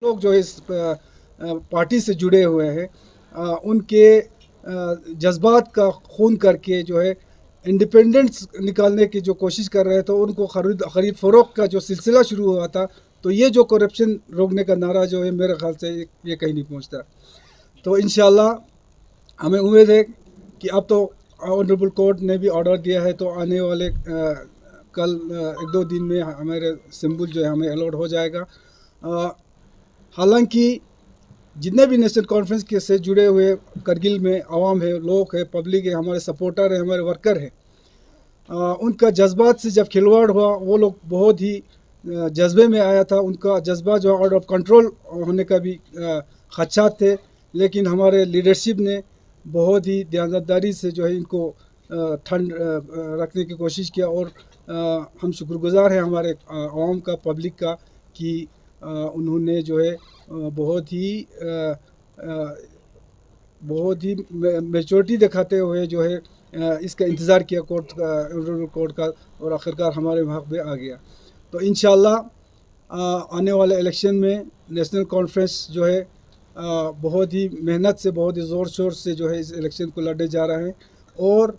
लोग जो इस पार्टी से जुड़े हुए हैं उनके जज्बात का खून करके जो है इंडिपेंडेंस निकालने की जो कोशिश कर रहे थे, तो उनको खरीद फरोख्त का जो सिलसिला शुरू हुआ था, तो ये जो करप्शन रोकने का नारा जो है मेरे ख्याल से ये कहीं नहीं पहुंचता। तो इंशाल्लाह हमें उम्मीद है कि अब तो ऑनरेबल कोर्ट ने भी ऑर्डर दिया है, तो आने वाले कल एक दो दिन में हमारे सिंबल जो है हमें अलॉट हो जाएगा। हालांकि जितने भी नेशनल कॉन्फ्रेंस के से जुड़े हुए करगिल में आवाम है, लोग है, पब्लिक है, हमारे सपोर्टर है, हमारे वर्कर हैं, उनका जज्बात से जब खिलवाड़ हुआ, वो लोग बहुत ही जज्बे में आया था। उनका जज्बा जो आउट ऑफ कंट्रोल होने का भी खदशात थे, लेकिन हमारे लीडरशिप ने बहुत ही ध्यानदारी से जो है इनको ठंड रखने की कोशिश किया। और हम शुक्रगुजार हैं हमारे आवाम का, पब्लिक का, कि उन्होंने जो है बहुत ही मेचोरिटी दिखाते हुए जो है इसका इंतज़ार किया कोर्ट का, कोर्ट का, और आखिरकार हमारे हक़ में आ गया। तो इंशाल्लाह आने वाले इलेक्शन में नेशनल कॉन्फ्रेंस जो है बहुत ही मेहनत से, बहुत ही ज़ोर शोर से जो है इस इलेक्शन को लड़े जा रहे हैं। और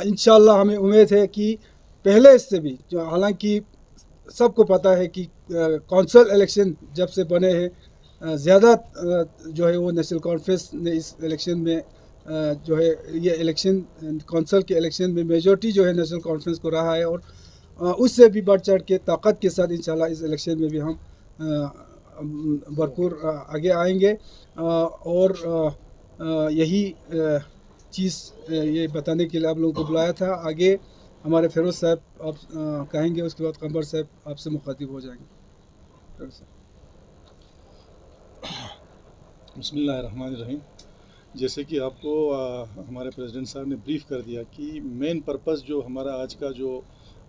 इंशाल्लाह हमें उम्मीद है कि पहले इससे भी जो, हालांकि सबको पता है कि कौंसल इलेक्शन जब से बने हैं, ज़्यादा जो है वो नेशनल कॉन्फ्रेंस ने इस इलेक्शन में जो है ये इलेक्शन कौंसल के इलेक्शन में मेजॉरिटी जो है नेशनल कॉन्फ्रेंस को रहा है। और उससे भी बढ़ चढ़ के ताकत के साथ इंशाल्लाह इस इलेक्शन में भी हम भरपूर आगे आएंगे। और यही चीज़ ये बताने के लिए आप लोगों को बुलाया था। आगे हमारे फिरोज़ साहब आप कहेंगे, उसके बाद कमर साहब आपसे मुखातिब हो जाएंगे। बिस्मिल्लाहिर्रहमानिर्रहीम। जैसे कि आपको हमारे प्रेसिडेंट साहब ने ब्रीफ कर दिया कि मेन पर्पस जो हमारा आज का जो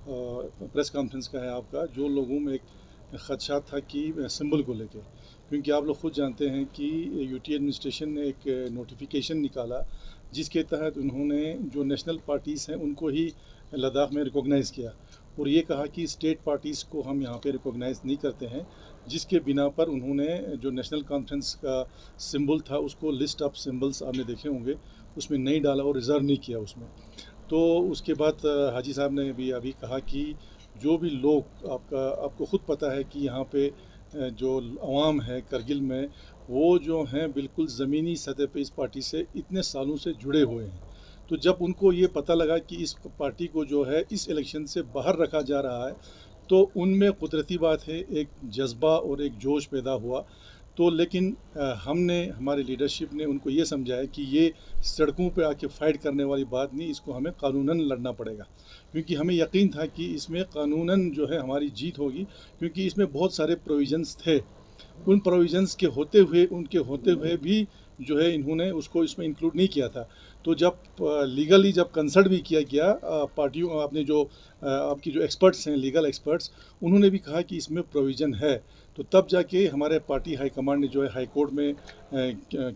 प्रेस कॉन्फ्रेंस का है, आपका जो लोगों में एक खदशा था कि सिंबल को लेके, क्योंकि आप लोग खुद जानते हैं कि यूटी एडमिनिस्ट्रेशन ने एक नोटिफिकेशन निकाला जिसके तहत उन्होंने जो नेशनल पार्टीज़ हैं उनको ही लद्दाख में रिकॉग्नाइज़ किया और ये कहा कि स्टेट पार्टीज़ को हम यहाँ पे रिकॉग्नाइज़ नहीं करते हैं, जिसके बिना पर उन्होंने जो नेशनल कॉन्फ्रेंस का सिंबल था उसको लिस्ट ऑफ सिंबल्स आपने देखे होंगे उसमें नहीं डाला और रिज़र्व नहीं किया उसमें। तो उसके बाद हाजी साहब ने भी अभी कहा कि जो भी लोग आपको ख़ुद पता है कि यहाँ पे जो अवाम है करगिल में, वो जो हैं बिल्कुल ज़मीनी सतह पे इस पार्टी से इतने सालों से जुड़े हुए हैं। तो जब उनको ये पता लगा कि इस पार्टी को जो है इस इलेक्शन से बाहर रखा जा रहा है, तो उनमें कुदरती बात है एक जज्बा और एक जोश पैदा हुआ। तो लेकिन हमने, हमारे लीडरशिप ने उनको ये समझाया कि ये सड़कों पे आके फ़ाइट करने वाली बात नहीं, इसको हमें कानूनन लड़ना पड़ेगा, क्योंकि हमें यकीन था कि इसमें कानूनन जो है हमारी जीत होगी, क्योंकि इसमें बहुत सारे प्रोविज़न्स थे। उन प्रोविज़न्स के होते हुए भी जो है इन्होंने उसको इसमें इंक्लूड नहीं किया था। तो जब लीगली जब कंसल्ट भी किया गया पार्टियों, आपने जो आपकी जो एक्सपर्ट्स हैं, लीगल एक्सपर्ट्स, उन्होंने भी कहा कि इसमें प्रोविज़न है। तो तब जाके हमारे पार्टी हाई कमांड ने जो है हाई कोर्ट में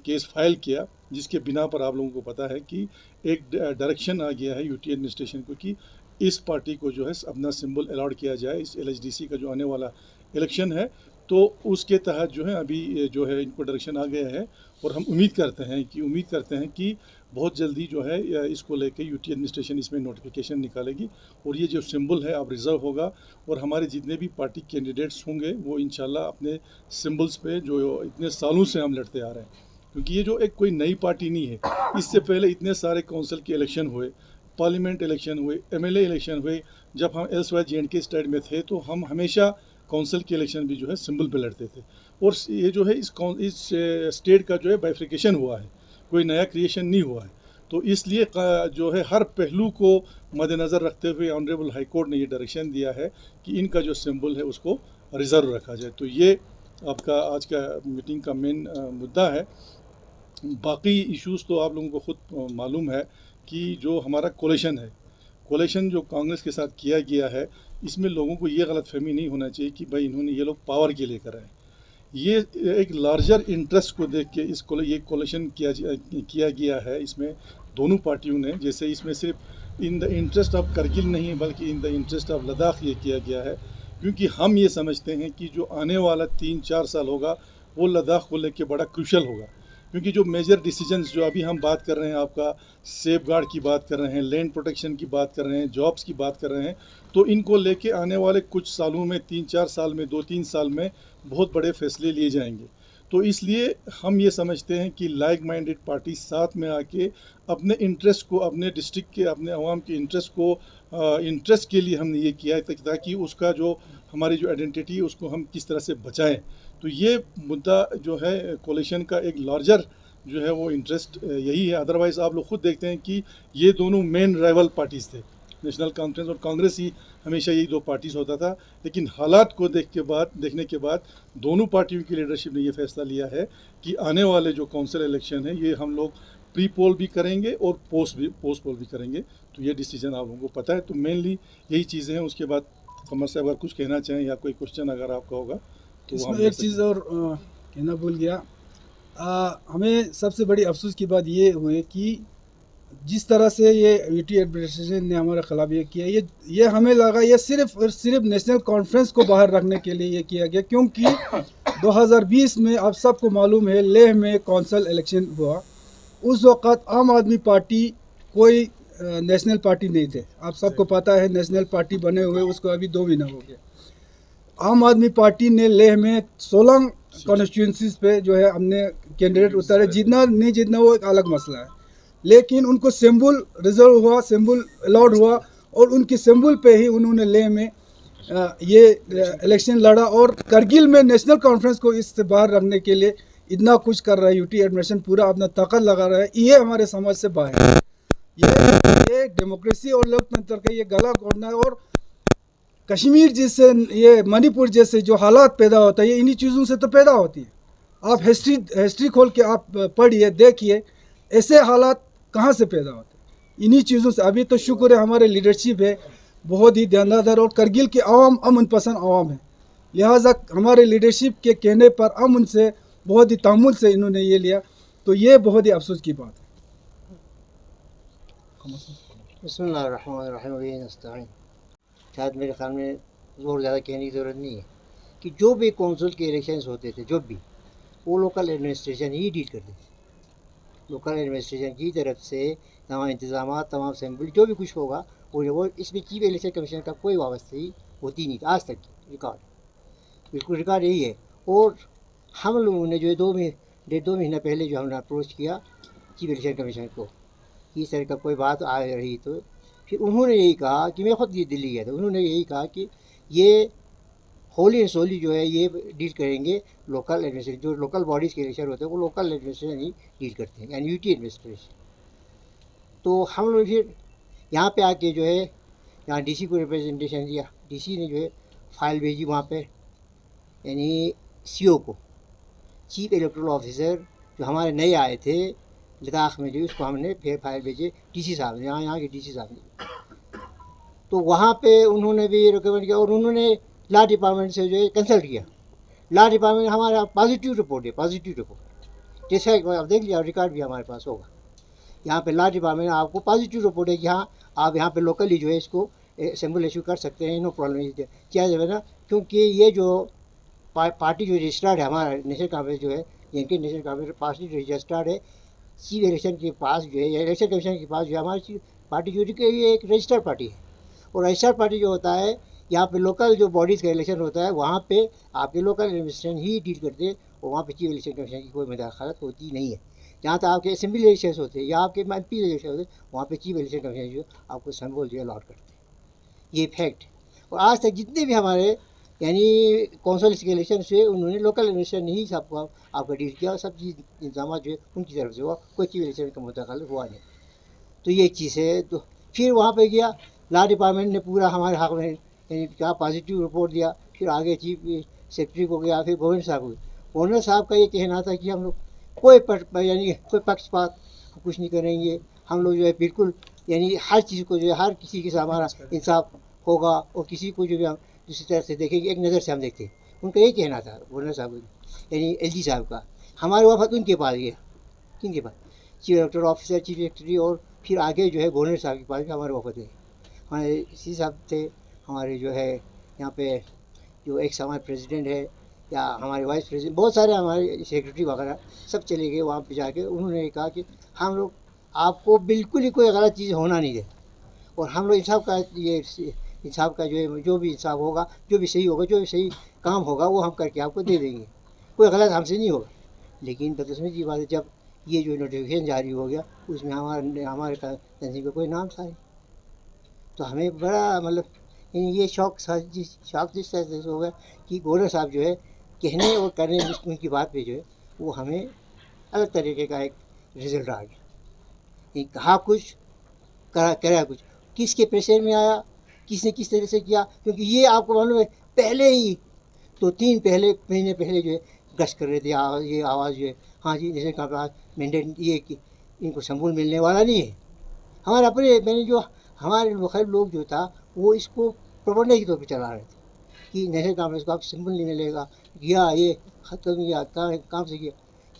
केस फाइल किया, जिसके बिना पर आप लोगों को पता है कि एक डायरेक्शन आ गया है यूटी एडमिनिस्ट्रेशन को कि इस पार्टी को जो है अपना सिंबल अलॉट किया जाए इस एलएचडीसी का जो आने वाला इलेक्शन है। तो उसके तहत जो है अभी जो है इनको डायरेक्शन आ गया है और हम उम्मीद करते हैं कि बहुत जल्दी जो है इसको लेके यूटी एडमिनिस्ट्रेशन इसमें नोटिफिकेशन निकालेगी और ये जो सिंबल है अब रिज़र्व होगा और हमारे जितने भी पार्टी कैंडिडेट्स होंगे वो इंशाल्लाह अपने सिंबल्स पे जो इतने सालों से हम लड़ते आ रहे हैं, क्योंकि ये जो एक कोई नई पार्टी नहीं है। इससे पहले इतने सारे काउंसिल के इलेक्शन हुए, पार्लियामेंट इलेक्शन हुए, एमएलए इलेक्शन हुए। जब हम एल्सवेयर जेएंडके स्टेट में थे तो हम हमेशा काउंसिल के इलेक्शन भी जो है सिंबल पे लड़ते थे। और ये जो है इस स्टेट का जो है बाइफिकेशन हुआ है, कोई नया क्रिएशन नहीं हुआ है। तो इसलिए जो है हर पहलू को मद्देनज़र रखते हुए ऑनरेबल हाई कोर्ट ने ये डायरेक्शन दिया है कि इनका जो सिंबल है उसको रिज़र्व रखा जाए। तो ये आपका आज का मीटिंग का मेन मुद्दा है। बाकी इश्यूज़ तो आप लोगों को खुद मालूम है कि जो हमारा कोलेशन जो कांग्रेस के साथ किया गया है, इसमें लोगों को ये गलतफहमी नहीं होना चाहिए कि भाई इन्होंने ये लोग पावर के लिए कर आए। ये एक लार्जर इंटरेस्ट को देख के ये कोलेशन किया गया है इसमें दोनों पार्टियों ने। जैसे इसमें सिर्फ in the interest of Kargil नहीं बल्कि in the interest of Ladakh ये किया गया है, क्योंकि हम ये समझते हैं कि जो आने वाला 3-4 साल होगा वो लद्दाख को लेके बड़ा क्रूशल होगा, क्योंकि जो मेजर डिसीजंस जो अभी हम बात कर रहे हैं, आपका सेफ गार्ड की बात कर रहे हैं, लैंड प्रोटेक्शन की बात कर रहे हैं, जॉब्स की बात कर रहे हैं, तो इनको लेके आने वाले कुछ सालों में, 3-4 साल में, 2-3 साल में बहुत बड़े फैसले लिए जाएंगे। तो इसलिए हम ये समझते हैं कि लाइक माइंडेड पार्टी साथ में आके अपने इंटरेस्ट को, अपने डिस्ट्रिक्ट के, अपने अवाम के इंटरेस्ट को, इंटरेस्ट के लिए हमने ये किया है, ताकि उसका जो हमारी जो आइडेंटिटी है उसको हम किस तरह से बचाएं। तो ये मुद्दा जो है कोalition का एक लार्जर जो है वो इंटरेस्ट यही है। अदरवाइज़ आप लोग खुद देखते हैं कि ये दोनों मेन राइवल पार्टीज़ थे, नेशनल कॉन्फ्रेंस और कांग्रेस ही हमेशा यही दो पार्टीज़ होता था। लेकिन हालात को देखने के बाद दोनों पार्टियों की लीडरशिप ने ये फैसला लिया है कि आने वाले जो काउंसिल इलेक्शन है ये हम लोग प्री पोल भी करेंगे और पोस्ट पोल भी करेंगे। तो ये डिसीजन आप लोगों को पता है। तो मेनली यही चीज़ें हैं। उसके बाद कमर साहब अगर कुछ कहना चाहें या कोई क्वेश्चन अगर आपका होगा तो इसमें एक चीज़ और कहना भूल गया। हमें सबसे बड़ी अफसोस की बात ये हुई कि जिस तरह से ये यूटी एडमिनिस्ट्रेशन ने हमारे खिलाफ ये किया, ये हमें लगा ये सिर्फ और सिर्फ नेशनल कॉन्फ्रेंस को बाहर रखने के लिए ये किया गया, क्योंकि 2020 में आप सबको मालूम है लेह में कौंसल इलेक्शन हुआ। उस वक़्त आम आदमी पार्टी कोई नेशनल पार्टी नहीं थे। आप सबको पता है नेशनल पार्टी बने हुए उसको अभी 2 महीना हो गया। आम आदमी पार्टी ने लेह में 16 कॉन्स्टिट्यूंसीज पे जो है हमने कैंडिडेट उतारे। जितना नहीं जितना वो एक अलग मसला है, लेकिन उनको सिंबल रिजर्व हुआ, सिंबल अलाउड हुआ और उनकी सिंबल पे ही उन्होंने लेह में ये इलेक्शन लड़ा। और करगिल में नेशनल कॉन्फ्रेंस को इससे बाहर रखने के लिए इतना कुछ कर रहा है यूटी एडमिनिस्ट्रेशन, पूरा अपना ताकत लगा रहा है। ये हमारे समाज से बाहर है। ये डेमोक्रेसी और लोकतंत्र का ये गला घोटना है। और कश्मीर जैसे, ये मणिपुर जैसे जो हालात पैदा होता है ये इन्हीं चीज़ों से तो पैदा होती है। आप हिस्ट्री खोल के आप पढ़िए, देखिए ऐसे हालात कहाँ से पैदा होते हैं, इन्हीं चीज़ों से। अभी तो शुक्र है हमारे लीडरशिप है बहुत ही ध्यानदार, और करगिल के अवाम अमन पसंद अवाम है, लिहाजा हमारे लीडरशिप के कहने पर अमन से बहुत ही तामुल से इन्होंने ये लिया। तो ये बहुत ही अफसोस की बात है। बिस्मिल्लाहिर्रहमानिर्रहीम। शायद मेरे ख्याल में ज़ोर ज़्यादा कहने की ज़रूरत नहीं है कि जो भी कौंसिल के इलेक्शंस होते थे, जो भी, वो लोकल एडमिनिस्ट्रेशन ही डील करते थे। लोकल एडमिनिस्ट्रेशन की तरफ से तमाम इंतज़ाम, तमाम असेंबली, जो भी कुछ होगा वो इसमें चीफ इलेक्शन कमीशन का कोई वाबस्ता ही होती नहीं आज तक की। रिकॉर्ड बिल्कुल रिकॉर्ड यही है। और हम लोगों ने जो 2 महीना पहले जो हमने अप्रोच किया चीफ इलेक्शन कमीशन को कि इस तरह का कोई बात आ रही, तो फिर उन्होंने यही कहा कि मैं ख़ुद ये दिल्ली गया था, उन्होंने यही कहा कि ये होली एंड सोली जो है ये डील करेंगे लोकल एडमिनिस्ट्रेशन। जो लोकल बॉडीज़ के इलेक्शन होते हैं वो लोकल एडमिनिस्ट्रेशन ही डील करते हैं, यानी यूटी एडमिनिस्ट्रेशन। तो हम लोग फिर यहाँ पे आके जो है यहाँ डीसी को रिप्रेजेंटेशन दिया। डीसी ने जो है फाइल भेजी वहाँ पे, यानी सीओ को, चीफ इलेक्टोरल ऑफिसर जो हमारे नए आए थे लद्दाख में, जो उसको हमने फिर फाइल भेजे डीसी साहब ने, यहाँ के डीसी साहब ने। तो वहाँ पे उन्होंने भी रिकमेंड किया और उन्होंने लॉ डिपार्टमेंट से जो है कंसल्ट किया। लॉ डिपार्टमेंट हमारा पॉजिटिव रिपोर्ट है, पॉजिटिव रिपोर्ट, जैसे आप देख लिया, रिकॉर्ड भी हमारे पास होगा। यहाँ पे लॉ डिपार्टमेंट आपको पॉजिटिव रिपोर्ट है कि हाँ आप यहाँ पे लोकली जो है इसको असेंबल इशू कर सकते हैं, नो प्रॉब्लम। क्या जो है ना, क्योंकि ये जो पार्टी जो रजिस्टर्ड है हमारा नेशनल कांग्रेस जो है, इनके नेशनल कांग्रेस पार्टी जो रजिस्टर्ड है चीफ इलेक्शन के पास जो है, इलेक्शन कमीशन के पास जो है, हमारी पार्टी जो ये एक रजिस्टर्ड पार्टी है। और रजिस्टर्ड पार्टी जो होता है यहाँ पे लोकल जो बॉडीज़ का इलेक्शन होता है वहाँ पे आपके लोकल एडमिनिस्ट्रेशन ही डील करते हैं और वहाँ पे चीफ इलेक्शन कमीशन की कोई मुदाखलत होती नहीं है। जहाँ तक आपके असेंबली इलेक्शन होते हैं या आपके MP इलेक्शन होते हैं वहाँ पे चीफ इलेक्शन कमीशन जो आपको सिंबल जो अलॉट करते हैं, ये फैक्ट। और आज तक जितने भी हमारे यानी कौंसिल के इलेक्शन से उन्होंने लोकल एडमिनिस्ट्रेशन ही सबको आपका डील किया और सब चीज़ इंतजाम जो है उनकी तरफ से हुआ, कोई चीफ इलेक्शन का मुदाखलत हुआ नहीं। तो ये एक चीज़ है। तो फिर वहाँ पे गया, लॉ डिपार्टमेंट ने पूरा हमारे हक़ में यानी क्या पॉजिटिव रिपोर्ट दिया। फिर आगे चीफ सेक्रेटरी को गया, फिर गवर्नर साहब को। गवर्नर साहब का ये कहना था कि हम लोग कोई पक्षपात कुछ नहीं करेंगे, हम लोग जो है बिल्कुल यानी हर चीज़ को जो है हर किसी के साथ हमारा इंसाफ होगा और किसी को जो भी हम दूसरी तरह से देखेंगे, एक नज़र से हम देखते हैं। उनका यही कहना था गवर्नर साहब यानी LG साहब का। हमारे वफद उनके पास गया, किनके पास, chief electoral officer, chief secretary, और फिर आगे जो है गवर्नर साहब के पास भी हमारे वफद है। हमारे सी साहब थे हमारे जो है यहाँ पे जो एक हमारे प्रेसिडेंट है या हमारे वाइस प्रेसिडेंट, बहुत सारे हमारे सेक्रेटरी वगैरह सब चले गए वहाँ पे जाके। उन्होंने कहा कि हम लोग आपको बिल्कुल ही कोई गलत चीज़ होना नहीं देगा, और हम लोग इंसाफ का ये इंसाफ का जो भी इंसाफ होगा, जो भी सही होगा, जो भी सही काम होगा वो हम करके आपको दे देंगे, कोई गलत हमसे नहीं होगा। लेकिन बदकिस्मती की बात है, जब ये जो नोटिफिकेशन जारी हो गया उसमें हमारे तंजीम का कोई नाम था नहीं, तो हमें बड़ा मतलब ये शौक जिस तरह से हो गया कि गवर्नर साहब जो है कहने और करने उनकी बात पे जो है वो हमें अलग तरीके का एक रिजल्ट आ गया। ये कहा कुछ करा कुछ, किसके प्रेशर में आया, किसने किस तरह से किया, क्योंकि ये आपको मालूम है पहले ही तो 3 महीने पहले जो है गश्त कर रहे थे, ये आवाज़ जो है, हाँ जी जैसे कहा मैंडेट ये कि इनको संबूल मिलने वाला नहीं है। हमारे अपने मैंने जो हमारे लोकल लोग जो था वो इसको प्रोपेगेंडा के तौर पे चला रहे थे कि नेशनल कॉन्फ्रेंस को आप सिंबल नहीं मिलेगा, या ये ख़त्म किया काम से किया,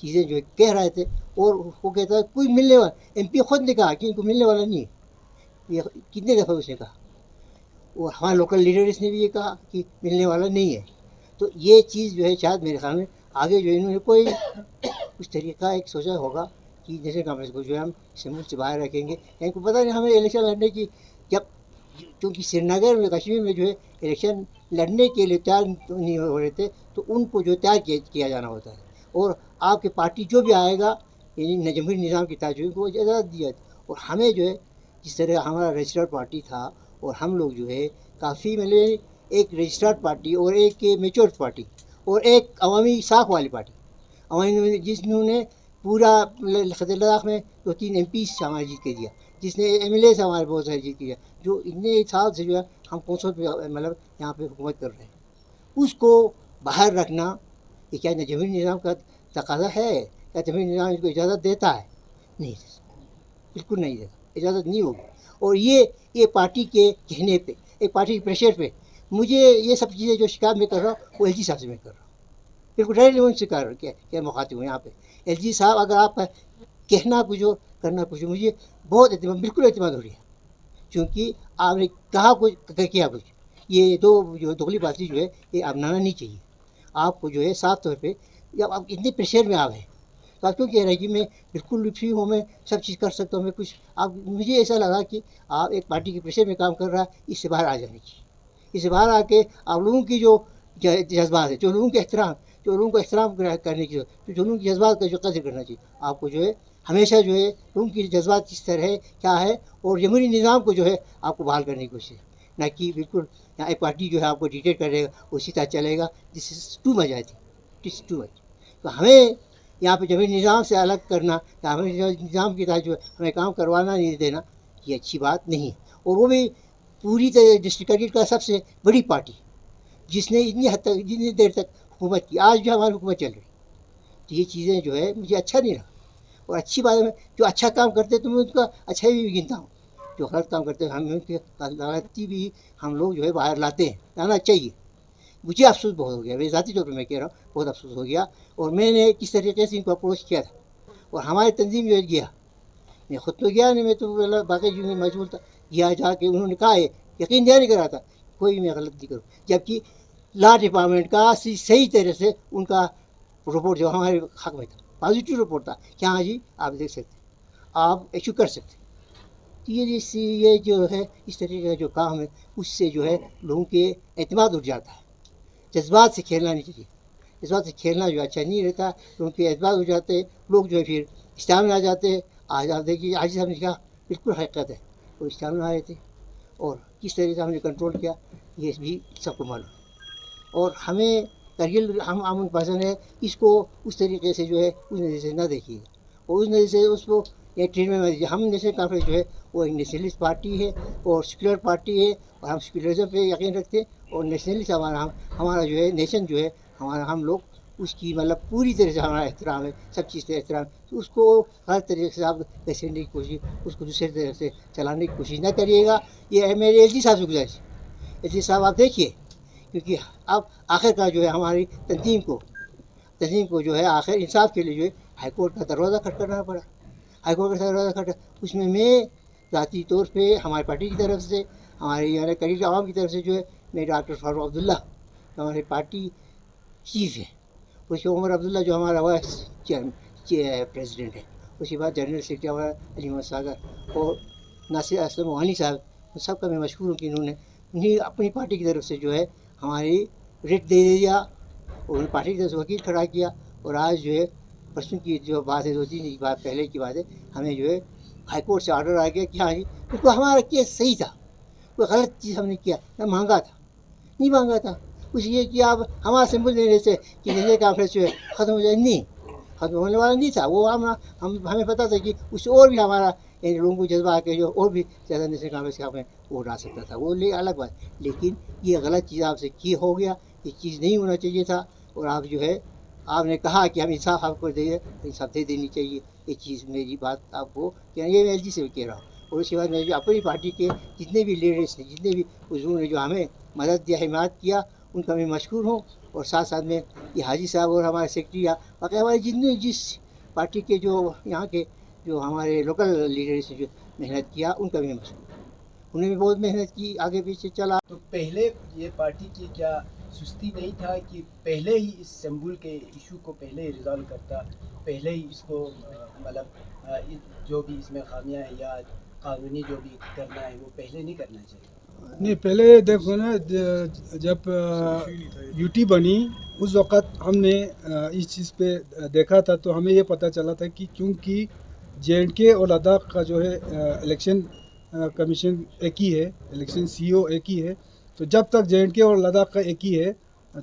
चीज़ें जो है कह रहे थे। और वो कहता है कोई मिलने वाला, MP खुद ने कहा कि इनको मिलने वाला नहीं है, ये कितने दफ़ा उसने कहा, और हमारे लोकल लीडर्स ने भी ये कहा कि मिलने वाला नहीं है। तो ये चीज़ जो है शायद मेरे ख्याल में आगे जो इन्होंने कोई उस तरीका एक सोचा होगा कि जैसे कांग्रेस को जो है हम सिंबल से बाहर रखेंगे, इनको पता नहीं हमें इलेक्शन लड़ने की, जब क्योंकि श्रीनगर में कश्मीर में जो है इलेक्शन लड़ने के लिए तैयार नहीं हो रहे थे, तो उनको जो तैयार किया जाना होता है, और आपकी पार्टी जो भी आएगा यानी जमहूरी निज़ाम की ताजूब को इजाज़त दिया। और हमें जो है जिस तरह हमारा रजिस्टर्ड पार्टी था, और हम लोग जो है काफ़ी मतलब एक रजिस्टर्ड पार्टी और एक मेच्योर पार्टी और एक अवामी साख वाली पार्टी, अवामी जिन्होंने पूरा लद्दाख में 2-3 MP हमारे जीत के दिया, जिसने MLA से हमारे बहुत सारे जीत किया, जो इतने साल से जो है हम कौंसल पे मतलब यहाँ पे हुकूमत कर रहे हैं, उसको बाहर रखना ये क्या जमहूरी निज़ाम का तकाजा है? क्या जमहूरी निज़ाम इसको इजाज़त देता है? नहीं, बिल्कुल नहीं देता, इजाज़त नहीं होगी। और ये पार्टी के कहने पे, एक पार्टी के प्रेशर पे मुझे ये सब चीज़ें जो शिकायत मैं कर रहा हूँ वो LG साहब से मैं कर रहा हूँ, बिल्कुल डायरेक्टली उनसे कर क्या मुखातिब हूँ यहाँ पे। LG साहब अगर आप कहना कुछ हो करना कुछ हो, मुझे बहुत बिल्कुल एतमाद हो रही है, क्योंकि आपने कहा कुछ किया कुछ, ये दो जो दोगलीबाजी जो है ये अपनाना नहीं चाहिए। आपको जो है साफ तौर पे जब आप इतने प्रेशर में आ गए तो आप क्यों कह रहे हैं कि मैं बिल्कुल फ्री हूँ, मैं सब चीज़ कर सकता हूँ, मैं कुछ आप, मुझे ऐसा लगा कि आप एक पार्टी के प्रेशर में काम कर रहा है, इससे बाहर आ जाने की, इससे बाहर आके आप लोगों की जो जज्बात है, जो लोगों के एहतराम, जो लोगों को एहतराम करने की, जो लोगों की जज्बात का जो कदर करना चाहिए, आपको जो है हमेशा जो है लोगों की जज्बात किस तरह है क्या है, और जमहूरी निज़ाम को जो है आपको बहाल करने की कोशिश, ना कि बिल्कुल यहाँ एक पार्टी जो है आपको डिक्टेट करेगा उसी तरह चलेगा। This is too much, I think this too much. तो हमें यहाँ पे जमहूरी निज़ाम से अलग करना या हमें निज़ाम की तरह जो है हमें काम करवाना नहीं देना, ये अच्छी बात नहीं है। और वो भी पूरी तरह डिस्ट्रिक्ट कैबिनेट का सबसे बड़ी पार्टी जिसने इतनी हद तक जितनी देर तक हुकूमत की, आज जो हमारी हुकूमत चल रही, तो ये चीज़ें जो है मुझे अच्छा नहीं लगा। और अच्छी बात है, जो अच्छा काम करते तो मैं उनका अच्छा भी गिनता हूँ, जो गलत काम करते हैं हम उनकी गलती भी हम लोग जो है बाहर लाते हैं, लाना चाहिए। मुझे अफसोस बहुत हो गया, मेरे ज़ाती तौर पर मैं कह रहा हूँ बहुत अफसोस हो गया, और मैंने किस तरीके से इनको अप्रोच किया था, और हमारी तंजीम जो है गया, मैं खुद तो गया नहीं, मैं तो मतलब बाकी जो में मजबूर था, गया जाके उन्होंने कहा है यकीन दिया नहीं करा था कोई मैं गलत नहीं करूँ, जबकि लॉ डिपार्टमेंट का सही तरह से उनका रिपोर्ट जो हमारे हक में था, पॉजिटिव रिपोर्ट था कि हाँ जी आप देख सकते, आप इशू कर सकते। तो ये जो है इस तरीके का जो काम है उससे जो है लोगों के एतमाद उठ जाता है। जज्बात से खेलना नहीं चाहिए, जज्बात से खेलना जो अच्छा नहीं रहता, लोगों के एतमाद हो जाते, लोग जो है फिर इस्लाम में आ जाते हैं। आज आप देखिए आज साहब ने कहा बिल्कुल हकीकत है, वो इस्लाम में आए थे, और किस तरीके से हमने कंट्रोल किया ये भी सबको मालूम। और हमें करगिल हम अमन पसंद है, इसको उस तरीके से जो है उस नज़र से ना देखिए, और उस नज़र से उसको एक ट्रीटमेंट में हम नेशनल कॉन्फ्रेंस जो है वो एक नेशनलिस्ट पार्टी है और सेक्युलर पार्टी है, और हम सेक्युलरिज्म पे यकीन रखते हैं, और नेशनलिस्ट हमारा जो है नेशन जो है हमारा, हम लोग उसकी मतलब पूरी तरह से हमारा एहतराम है, सब चीज़ का एहतराम। तो उसको हर तरीके से आप घसीटने की कोशिश, उसको दूसरे तरह से चलाने की कोशिश ना करिएगा। ये है मेरे LG साहब से गुजारिश। LG साहब आप देखिए, क्योंकि अब आखिरकार जो है हमारी तंजीम को जो है आखिर इंसाफ के लिए जो है हाई कोर्ट का दरवाज़ा खटखटाना पड़ा। हाई कोर्ट का दरवाज़ा खटखटा, उसमें मैं ज़ाती तौर पे हमारी पार्टी की तरफ से, हमारे यानी करीब आवाम की तरफ से जो है मैं डॉक्टर फारूक अब्दुल्ला, हमारी पार्टी चीफ है, उसके उमर अब्दुल्ला जो हमारा वाइस प्रेसिडेंट है, उसके बाद जनरल सेक्रेटरी हमारा अली मोहम्मद सागर और नासिर असलम वानी साहब, सबका मैं मशहूर हूँ कि उन्हें अपनी पार्टी की तरफ से जो है हमारी रिट दे दिया और उन्हें पार्टी की तरफ से वकील खड़ा किया। और आज जो है परसों की जो बात है, 2-3 दिन की बात पहले की बात है, हमें जो है हाई कोर्ट से ऑर्डर आ गया कि हाँ जी बिल्कुल हमारा केस सही था, कोई गलत चीज़ हमने किया ना, मांगा था नहीं मांगा था कुछ ये कि आप हमारा सिंबल देने से कि नेशनल कॉन्फ्रेंस जो है ख़त्म हो जाए, नहीं ख़त्म होने वाला नहीं था वो। हमें पता था कि उससे और भी हमारा इन लोगों को जज्बा आके जो और भी ज़्यादा नेशनल कॉन्फ्रेंस के हमें वोट आ सकता था, वो ले अलग बात। लेकिन ये गलत चीज़ आपसे की हो गया, ये चीज़ नहीं होना चाहिए था। और आप जो है आपने कहा कि हम इंसाफ आपको देंगे, इंसाफ दे देनी चाहिए। ये चीज़ मेरी बात आपको ये मैं एल से कह रहा हूँ। और उसके बाद मैं जो अपनी पार्टी के जितने भी लीडर्स हैं, जितने भी हुजूर ने जो हमें मदद दिया, हिमायत किया, उनका मैं मशकूर हूँ। और साथ साथ में ये हाजी साहब और हमारे सेक्रेटरी बाकी हमारे जितने जिस पार्टी के जो यहाँ के जो हमारे लोकल लीडर्स ने जो मेहनत किया, उनका भी मशकूर। उन्होंने भी बहुत मेहनत की, आगे पीछे चला। तो पहले ये पार्टी की क्या सुस्ती नहीं था कि पहले ही इस संबुल के इशू को पहले ही रिजॉल्व करता, पहले ही इसको मतलब जो भी इसमें खामियां हैं या कानूनी जो भी करना है वो पहले नहीं करना चाहिए? नहीं, पहले देखो ना, जब यूटी बनी उस वक़्त हमने इस चीज़ पे देखा था, तो हमें ये पता चला था कि क्योंकि जे.एंड.के और लद्दाख का जो है इलेक्शन कमीशन एक ही है, इलेक्शन सीईओ एक ही है, तो जब तक जे.एंड.के और लद्दाख का एक ही है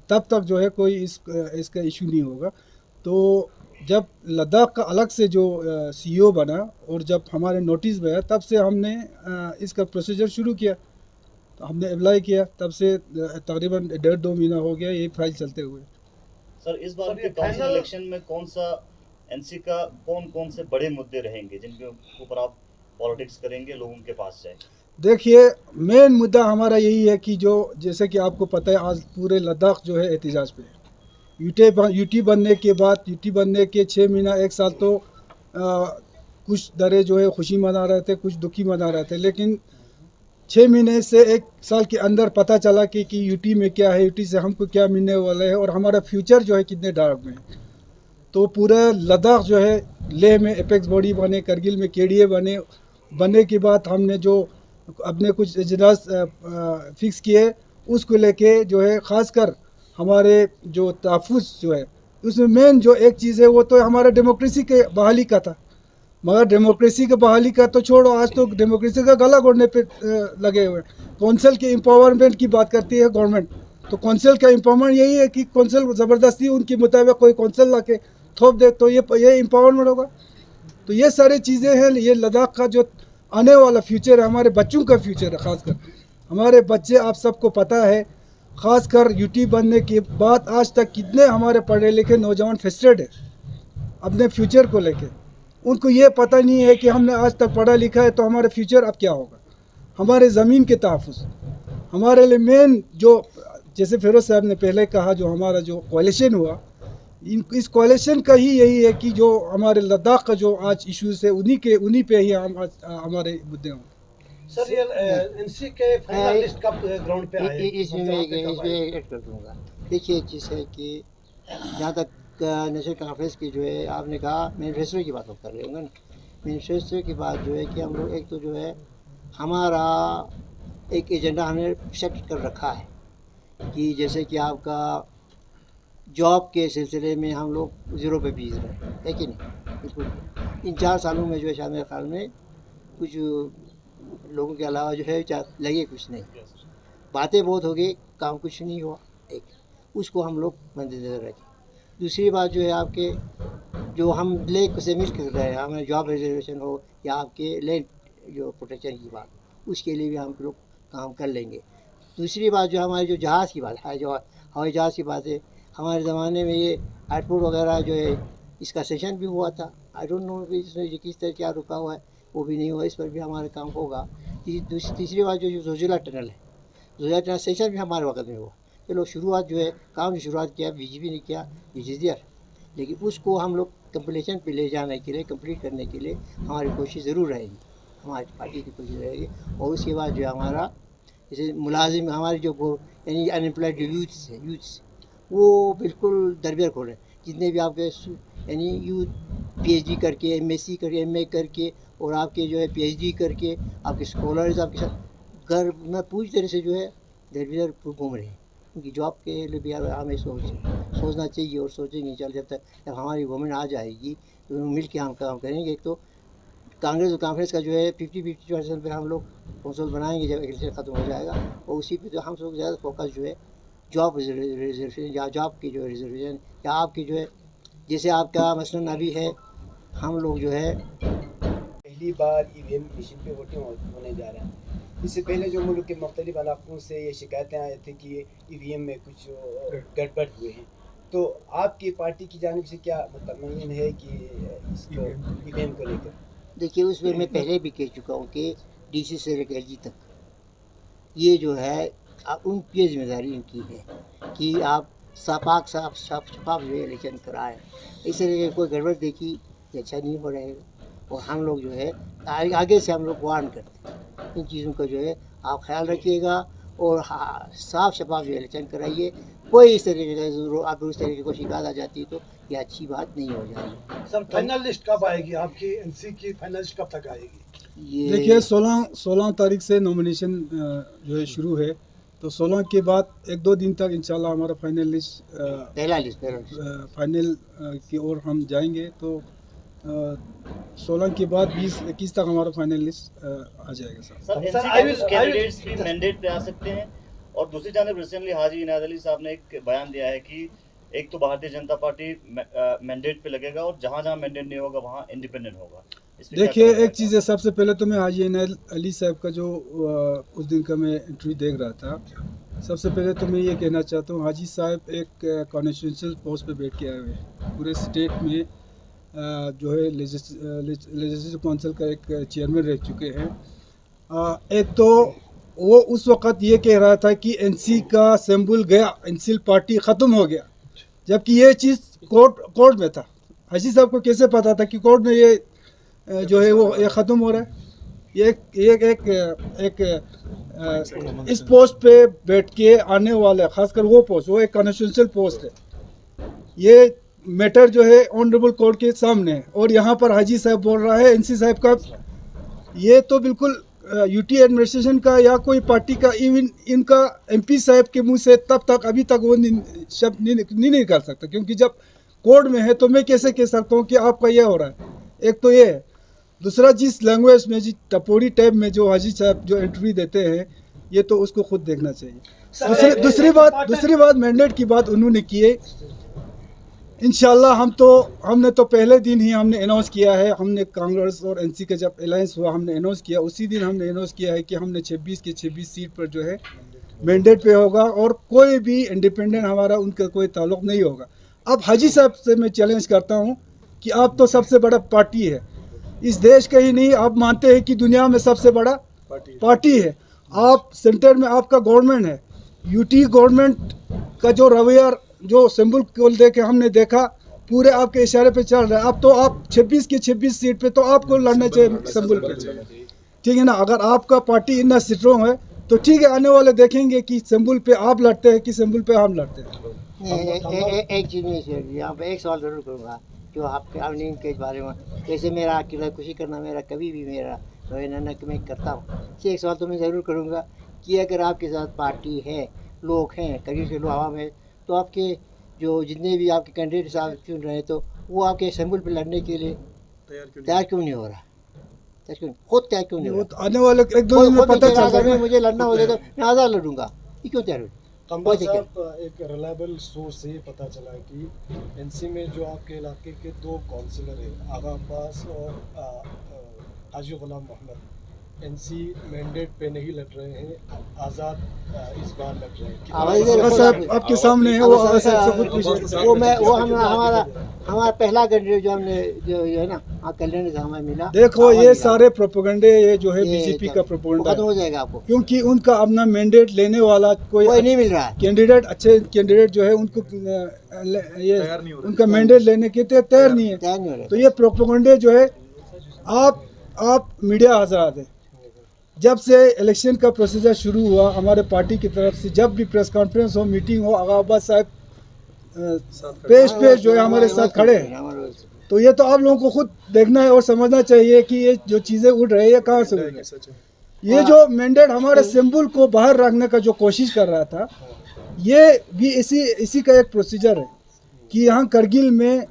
तब तक जो है कोई इसका इशू नहीं होगा। तो जब लद्दाख का अलग से जो सीईओ बना और जब हमारे नोटिस में आया, तब से हमने इसका प्रोसीजर शुरू किया। तो हमने अप्लाई किया, तब से तकरीबन 1.5-2 महीना हो गया ये फाइल चलते हुए। सर, इस बार के काउंसिल इलेक्शन में कौन सा एनसी का कौन से बड़े मुद्दे रहेंगे जिनके ऊपर आप पॉलिटिक्स करेंगे, लोगों के पास जाएंगे? देखिए, मेन मुद्दा हमारा यही है कि जो जैसे कि आपको पता है आज पूरे लद्दाख जो है एहतजाज पे है। यूटी बनने के बाद, यूटी बनने के 6 महीना 1 साल तो कुछ दरे जो है खुशी मना रहे थे, कुछ दुखी मना रहे थे, लेकिन 6 महीने से 1 साल के अंदर पता चला कि यूटी में क्या है, यूटी से हमको क्या मिलने वाला है और हमारा फ्यूचर जो है कितने डार्क में है। तो पूरा लद्दाख जो है, लेह में एपेक्स बॉडी बने, करगिल में केडीए बनने के बाद हमने जो अपने कुछ इजलास फिक्स किए, उसको लेके जो है ख़ासकर हमारे जो तहफ़्फ़ुज़ जो है उसमें मेन जो एक चीज़ है वो तो हमारा डेमोक्रेसी के बहाली का था। मगर डेमोक्रेसी के बहाली का तो छोड़ो, आज तो डेमोक्रेसी का गला घोटने पे लगे हुए हैं। कौंसिल के एम्पावरमेंट की बात करती है गवर्नमेंट, तो कौंसिल का एम्पावरमेंट यही है कि कौंसिल ज़बरदस्ती उनके मुताबिक कोई कौंसिल ला के थोप दे, तो ये एम्पावरमेंट होगा। तो ये सारी चीज़ें हैं। ये लद्दाख का जो आने वाला फ्यूचर है, हमारे बच्चों का फ्यूचर है। ख़ासकर हमारे बच्चे, आप सबको पता है, ख़ासकर यूटी बनने के बाद आज तक कितने हमारे पढ़े लिखे नौजवान फ्रस्ट्रेट है अपने फ्यूचर को लेके। उनको ये पता नहीं है कि हमने आज तक पढ़ा लिखा है तो हमारे फ्यूचर अब क्या होगा। हमारे ज़मीन के तहफ़्फ़ुज़ हमारे लिए मेन जो, जैसे फिरोज़ साहब ने पहले कहा, जो हमारा जो कोalition हुआ, इस कोalition का ही यही है कि जो हमारे लद्दाख का जो आज इश्यूज़ है उन्हीं पे ही हम आज हमारे मुद्दे हों। सर, ये एनसी के फाइनल लिस्ट कब ग्राउंड पे आए? इसमें ऐड कर दूँगा। देखिए, एक चीज़ है कि जहाँ तक नेशनल कॉन्फ्रेंस की जो है, आपने कहा मैनिफेस्टो की बात हम कर रहे होंगे ना। मैनिफेस्टो की बात जो है कि हम लोग एक तो जो है हमारा एक एजेंडा हमने सेट कर रखा है कि जैसे कि आपका जॉब के सिलसिले में हम लोग 0 पे बीज रहे है कि नहीं। बिल्कुल इन 4 सालों में जो है शायद मेरे ख्याल में कुछ लोगों के अलावा जो है लगे कुछ नहीं, बातें बहुत हो गई, काम कुछ नहीं हुआ। एक उसको हम लोग मद्देनज़र रखें। दूसरी बात जो है आपके जो हम लेक से मिल कर रहे हैं, हमें जॉब रिजर्वेशन हो या आपके लैंड जो प्रोटेक्शन की बात, उसके लिए भी हम लोग काम कर लेंगे। दूसरी बात जो हमारी जो जहाज़ की बात है, जो हवाई जहाज़ की बात है, हमारे ज़माने में ये एयरपोर्ट वगैरह जो है इसका सेशन भी हुआ था। आई डोंट नो कि इसमें किस तरह क्या रुका हुआ है, वो भी नहीं हुआ। इस पर भी हमारा काम होगा। तीसरी बात जो जोजिला टनल है, जोजिला टनल सेशन भी हमारे वक्त में हुआ। चलो शुरुआत जो है काम की शुरुआत किया बीजेपी ने किया, विजियर, लेकिन उसको हम लोग कंप्लीशन पे ले जाने के लिए, कंप्लीट करने के लिए हमारी कोशिश ज़रूर रहेगी, हमारी पार्टी की कोशिश रहेगी। और उसके बाद जो हमारा जैसे मुलाजिम हमारे जो यानी अनएम्प्लॉयड यूथ्स है, वो बिल्कुल दरबियर खोल रहे हैं। जितने भी आपके यानी यू PhD करके, MSc करके, MA करके और आपके जो है PhD करके आपके स्कॉलर्स आपके साथ घर में पूरी तरह से जो है दरबियर घूम रहे हैं। क्योंकि जॉब के लिए भी हमें सोचना चाहिए और सोचेंगे चल जब हमारी गवर्नमेंट आ जाएगी तो मिल के हम काम करेंगे। एक तो कांग्रेस का जो है 50-50% पे हम लोग कौंसल बनाएंगे जब इलेक्शन ख़त्म हो जाएगा, और उसी पे तो हम लोग ज़्यादा फोकस जो है जॉब रिजर्वेशन या जॉब की जो रिजर्वेशन या आपकी जो है जैसे आपका मसलन अभी है हम लोग जो है पहली बार EVM मशीन पे वोटिंग होने जा रहा है। इससे पहले जो मुल्क के मुख्तलिफ इलाकों से ये शिकायतें आई थी कि EVM में कुछ गड़बड़ हुए हैं, तो आपकी पार्टी की जानिब से क्या मुतमईन है कि इसको EVM को लेकर? देखिए उसमें मैं पहले भी कह चुका हूँ कि DC से लेकर LG तक ये जो है उनकी जिम्मेदारी इनकी है कि आप साफ शफाफ जो है इलेक्शन कराएं। इस तरह कोई गड़बड़ देखी ये अच्छा नहीं हो रहेगा, और हम लोग जो है आगे से हम लोग वार्न करते हैं इन चीज़ों का जो है आप ख्याल रखिएगा और साफ शफाफ जो इलेक्शन कराइए। कोई इस तरीके का आप उस तरीके को शिकायत आ जाती है तो ये अच्छी बात नहीं हो जाएगी। सर फाइनल लिस्ट कब आएगी आपकी? NC की फाइनल लिस्ट कब तक आएगी? ये देखिए 16 तारीख से नॉमिनेशन जो है शुरू है, तो 16 के बाद 1-2 दिन तक इंशाल्लाह हमारा फाइनल लिस्ट पहला लिस्ट फाइनल की ओर हम जाएंगे। तो 16 के बाद 20-21 तक हमारा फाइनल लिस्ट आ जाएगा sir. Sir sir, NC candidates भी मैंडेट पे आ सकते हैं, और दूसरी जानब रिसेंटली हाजी इनायत अली साहब ने एक बयान दिया है कि एक तो भारतीय जनता पार्टी मैंडेट पे लगेगा और जहां मैंडेट नहीं होगा वहां इंडिपेंडेंट होगा। देखिए एक चीज़ है, सबसे पहले तो मैं हाजी इनायत अली साहब का जो उस दिन का मैं इंटरव्यू देख रहा था, सबसे पहले तो मैं ये कहना चाहता हूँ हाजी साहब एक कॉन्स्टिट्यूशनल पोस्ट पे बैठ के आए हुए हैं। पूरे स्टेट में जो है लेजिस्लेटिव काउंसिल का एक चेयरमैन रह चुके हैं। एक तो वो उस वक़्त ये कह रहा था कि NC का सिंबल गया, NC पार्टी ख़त्म हो गया, जबकि ये चीज़ कोर्ट में था। हाजी साहब को कैसे पता था कि कोर्ट में ये जो है वो ये ख़त्म हो रहा है? एक इस पोस्ट पे बैठ के आने वाला, ख़ासकर वो पोस्ट, वो एक कॉन्स्टिट्यूशनल पोस्ट है। ये मैटर जो है ऑनरेबल कोर्ट के सामने है, और यहाँ पर हाजी साहब बोल रहा है NC साहब का, ये तो बिल्कुल UT एडमिनिस्ट्रेशन का या कोई पार्टी का, इवन इनका MP साहब के मुंह से तब तक अभी तक वो शब्द नहीं निकाल सकता, क्योंकि जब कोर्ट में है तो मैं कैसे कह सकता हूँ कि आपका ये हो रहा है। एक तो ये है, दूसरा जिस लैंग्वेज में, जिस टपोरी टाइप में जो हाजी साहब जो इंटरव्यू देते हैं, ये तो उसको खुद देखना चाहिए। दूसरी बात मैंडेट की बात उन्होंने की है। इंशाल्लाह हमने तो पहले दिन ही हमने अनाउंस किया है, हमने कांग्रेस और NC का जब अलायंस हुआ हमने अनाउंस किया, उसी दिन हमने अनाउंस किया है कि हमने 26 की 26 सीट पर जो है मैंडेट पे होगा, और कोई भी इंडिपेंडेंट हमारा उनका कोई ताल्लुक़ नहीं होगा। अब हाजी साहब से मैं चैलेंज करता हूँ कि आप तो सबसे बड़ा पार्टी है इस देश का ही नहीं, आप मानते हैं कि दुनिया में सबसे बड़ा पार्टी है। आप सेंटर में आपका गवर्नमेंट है, UT गवर्नमेंट का जो रवैया, जो सिंबल को देके हमने देखा पूरे आपके इशारे पे चल रहा है। अब तो आप 26 की 26 सीट पे तो आपको लड़ना चाहिए सिंबल पे, ठीक है ना? अगर आपका पार्टी इतना स्ट्रॉन्ग है तो ठीक है, आने वाले देखेंगे कि सिंबल पे आप लड़ते हैं कि सिंबल पे हम लड़ते हैं। एक चीज़ में यहाँ पे एक सवाल ज़रूर करूँगा जो आपके अवनीम के बारे में, जैसे मेरा अकेला खुशी करना मेरा कभी भी मेरा रोना मैं करता हूँ, एक सवाल तो मैं ज़रूर करूँगा कि अगर आपके साथ पार्टी है, लोग हैं, करीब से लोग आवाम है, तो आपके जो जितने भी आपके कैंडिडेट साहब चुन रहे हैं तो वो आपके सिंबल पे लड़ने के लिए तैयार क्यों नहीं हो रहा? खुद तैयार क्यों नहीं हो रहा? आने वाले 1-2 दिन में पता चल जाएगा। मुझे लड़ना हो जाए तो मैं आज़ाद लड़ूंगा, ये क्यों तैयार हो? कमर साहब, एक रिलायबल सोर्स से पता चला कि NC में जो आपके इलाके के 2 काउंसिलर हैं, आगा अब्बास और हाजी गुलाम मोहम्मद, NC मैंडेट पे नहीं लड़ रहे हैं, आज़ाद इस बार लड़ रहे हैं। साहब आपके सामने है, वो हमारा पहला कैंडिडेट जो हमने जो है ना कल्याण से हमें मिला। देखो ये सारे प्रोपेगेंडे, ये जो है बीजेपी का प्रोपेगेंडा खत्म हो जाएगा आपको, क्योंकि उनका अपना मैंडेट लेने वाला कोई नहीं मिल रहा है। कैंडिडेट, अच्छे कैंडिडेट जो है उनको ये उनका मैंडेट लेने के तैयार नहीं है। तो ये प्रोपेगेंडे जो है, आप मीडिया हजरात है, जब से इलेक्शन का प्रोसीजर शुरू हुआ हमारे पार्टी की तरफ से, जब भी प्रेस कॉन्फ्रेंस हो, मीटिंग हो, आगा अब्बास साहब पेश जो है हमारे साथ खड़े हैं। तो ये तो आप लोगों को खुद देखना है और समझना चाहिए कि ये जो चीज़ें उड़ रही है कहाँ से उड़ रही है। ये जो मैंडेट हमारे सिंबल को बाहर रखने का जो कोशिश कर रहा था, ये भी इसी का एक प्रोसीजर है कि यहाँ करगिल में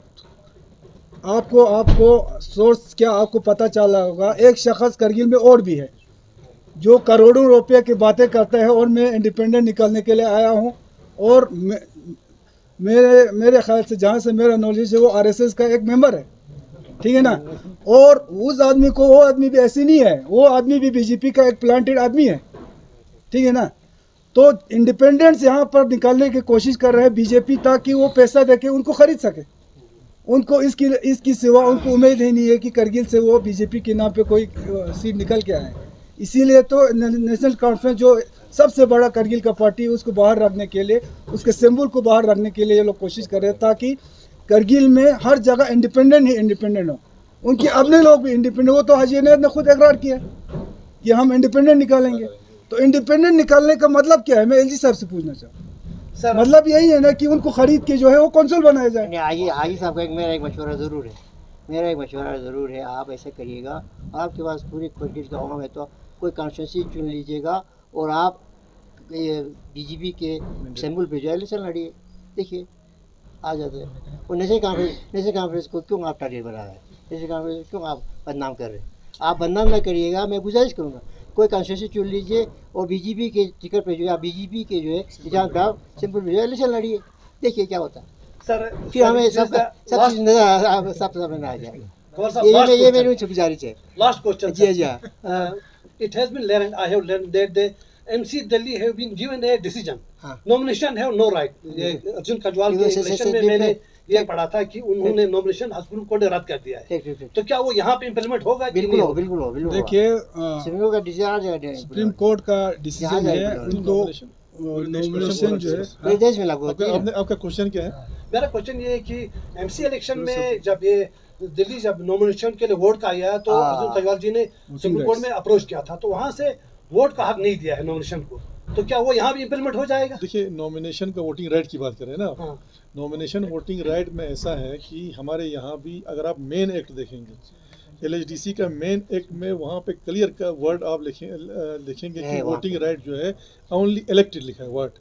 आपको सोर्स क्या आपको पता चला होगा, एक शख्स करगिल में और भी है जो करोड़ों रुपए की बातें करता है और मैं इंडिपेंडेंट निकलने के लिए आया हूँ और मेरे ख्याल से जहाँ से मेरा नॉलेज है वो आरएसएस का एक मेंबर है, ठीक है ना। और उस आदमी को वो आदमी भी ऐसी नहीं है, वो आदमी भी बीजेपी का एक प्लांटेड आदमी है, ठीक है ना। तो इंडिपेंडेंस यहाँ पर निकालने की कोशिश कर रहे हैं बीजेपी ताकि वो पैसा देके उनको खरीद सके। उनको इसकी सिवा उनको उम्मीद ही नहीं है कि करगिल से वो बीजेपी के नाम पे कोई सीट निकल के आए। इसीलिए तो नेशनल कॉन्फ्रेंस जो सबसे बड़ा करगिल का पार्टी उसको बाहर रखने के लिए, उसके सिंबल को बाहर रखने के लिए ये लोग कोशिश कर रहे हैं ताकि करगिल में हर जगह इंडिपेंडेंट हो, उनके अपने लोग भी इंडिपेंडेंट। वो तो हाजी इनायत ने खुद इकरार किया कि हम इंडिपेंडेंट निकालेंगे। तो इंडिपेंडेंट निकालने का मतलब क्या है, मैं एलजी साहब से पूछना चाहूँ। मतलब यही है ना कि उनको खरीद के जो है वो कौंसल बनाया जाए। हाजी साहब का मेरा एक मशवरा ज़रूर है, आप ऐसे करिएगा, आपके पास पूरी करगिल का अवाम है तो कोई कॉन्स्टिट्यूंसी चुन लीजिएगा और आप बीजेपी के सिंबल पे जो है इलेक्शन लड़िए, देखिए आ जाते हैं। और नेशनल कॉन्फ्रेंस को क्यों आप टारगेट बना रहे हैं, नेशनल कॉन्फ्रेंस क्यों आप बदनाम कर रहे हैं? आप बदनाम ना करिएगा, मैं गुजारिश करूँगा कोई कॉन्स्टिट्यूंसी चुन लीजिए और बीजेपी के टिकट पे जो है बीजेपी के जो है निजाम का सिंबल पे जो है इलेक्शन लड़िए, देखिए क्या होता है। सर फिर हमें सब चीज़ नजर सब समझ आ जाएगा। ये मेरी गुजारिश है। लास्ट क्वेश्चन जी it has been learned, I have learned that the MC Delhi have been given a decision. Nomination have no right. Arjun Khajwal के इलेक्शन में मैंने ये पढ़ा था कि उन्होंने नॉमिनेशन सुप्रीम कोर्ट ने रद्द कर दिया है। तो क्या वो यहाँ पे इम्प्लीमेंट होगा? बिल्कुल। देखिए सुप्रीम कोर्ट का डिसीजन है, उनको नॉमिनेशन जो है देश में लागू होता है। आपका क्वेश्चन क्या है? मेरा क्वेश्चन ये है कि एमसी इलेक्शन में जब ये दिल्ली जब नॉमिनेशन के लिए वोट का आया तो अर्जुन खजवाल जी ने सुप्रीम कोर्ट में अप्रोच किया था, तो वहाँ से वोट का हक नहीं दिया है नॉमिनेशन को, तो क्या वो यहाँ भी इम्प्लीमेंट हो जाएगा? देखिए, नॉमिनेशन का वोटिंग राइट की बात करें ना, नॉमिनेशन वोटिंग राइट में ऐसा है कि हमारे यहाँ भी अगर आप मेन एक्ट देखेंगे एलएचडीसी का मेन एक्ट में, वहाँ पे क्लियर का वर्ड आप लिखेंगे कि वोटिंग राइट जो है ओनली इलेक्टेड लिखा है वर्ड।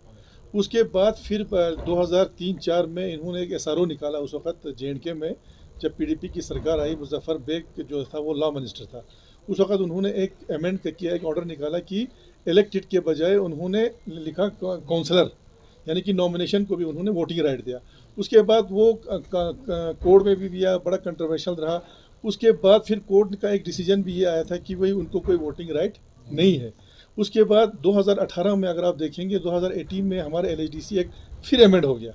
उसके बाद फिर 2003-04 में इन्होंने एक एसआरओ निकाला, उस वक्त जेएंडके में जब पीडीपी की सरकार आई, मुजफ्फर बेग जो था वो लॉ मिनिस्टर था, उस वक्त उन्होंने एक अमेंड किया, एक ऑर्डर निकाला कि इलेक्टेड के बजाय उन्होंने लिखा काउंसलर, यानी कि नॉमिनेशन को भी उन्होंने वोटिंग राइट दिया। उसके बाद वो कोर्ट में भी दिया, बड़ा कंट्रोवर्शियल रहा। उसके बाद फिर कोर्ट का एक डिसीजन भी ये आया था कि भाई उनको कोई वोटिंग राइट नहीं है। उसके बाद 2018 में अगर आप देखेंगे, 2018 में हमारे एलएचडीसी एक फिर अमेंड हो गया।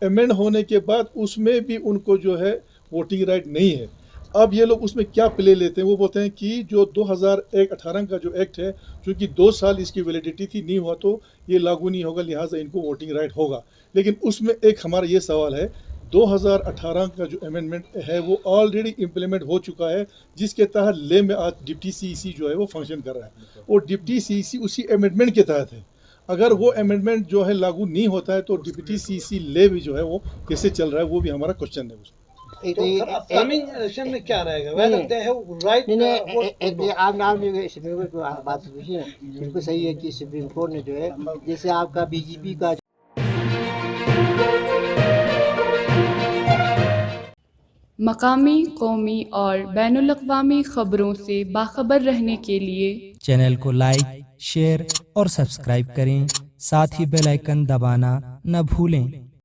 अमेंड होने के बाद उसमें भी उनको जो है वोटिंग राइट नहीं है। अब ये लोग उसमें क्या प्ले लेते हैं, वो बोलते हैं कि जो 2018 का जो एक्ट है, चूँकि 2 साल इसकी वैलिडिटी थी, नहीं हुआ तो ये लागू नहीं होगा, लिहाजा इनको वोटिंग राइट होगा। लेकिन उसमें एक हमारा ये सवाल है, 2018 का जो अमेंडमेंट है वो ऑलरेडी इम्प्लीमेंट हो चुका है, जिसके तहत ले में आज डिप्टी सीईसी जो है वो फंक्शन कर रहा है और डिप्टी सीईसी उसी अमेंडमेंट के तहत है। अगर वो अमेंडमेंट जो है लागू नहीं होता है तो डिप्टी सीईसी ले भी जो है वो कैसे चल रहा है, वो भी हमारा क्वेश्चन है। अपकमिंग इलेक्शन में क्या रहेगा? वेदर दे हैव राइट आपने सुप्रीम कोर्ट को बात पूछी है, बिल्कुल सही है कि सुप्रीम कोर्ट ने जो है जैसे आपका बीजेपी का मकामी, कौमी और बैनुल-अक़वामी ख़बरों से बाखबर रहने के लिए चैनल को लाइक, शेयर और सब्सक्राइब करें, साथ ही बेल आइकन दबाना न भूलें।